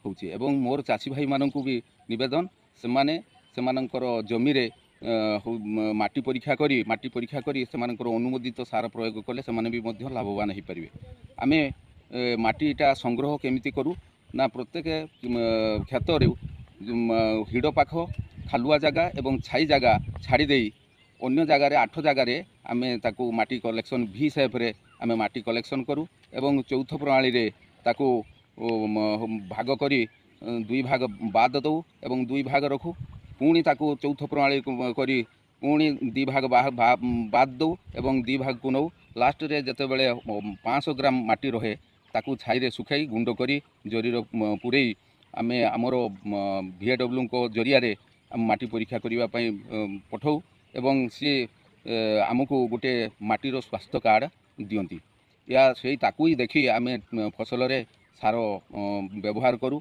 होउछि एवं मोर चाषी भाई माननकु भी निवेदन सेमानंकर जमीरे माटी परीक्षा करी सेमानंकर अनुमोदित सार प्रयोग कले सेमाने भी मध्य लाभवान हो पारे। आमे माटीटा संग्रह केमिति करू ना प्रत्येक क्षेत्र हिड़ पाख खालुआ जगह एवं छाई जगह छाड़ी देई अन्य जगार 8 जगार आमे ताकू माटी कलेक्शन भी सेफ्रे आमे माटी कलेक्शन करूँ एवं चौथ प्रणाली रे ताकू भाग करी 2 भाग बाद दऊ एवं 2 भाग रखू पुणी ताकू चौथ प्रणाली करी पुणी 2 भाग बाद दऊ एवं 2 भाग को नौ लास्ट रे जते बेले 500 ग्राम माटी रहे ताकू छाई रे सुखाई गुंड करी जरी पुरई आमे आमर VAW को जरिया रे आम माटी परीक्षा करने पठाऊ एवं सी आमको गोटे माटीर स्वास्थ्य कार्ड दियंती या से ताकू ही देखी आमे फसल रे सार व्यवहार करूँ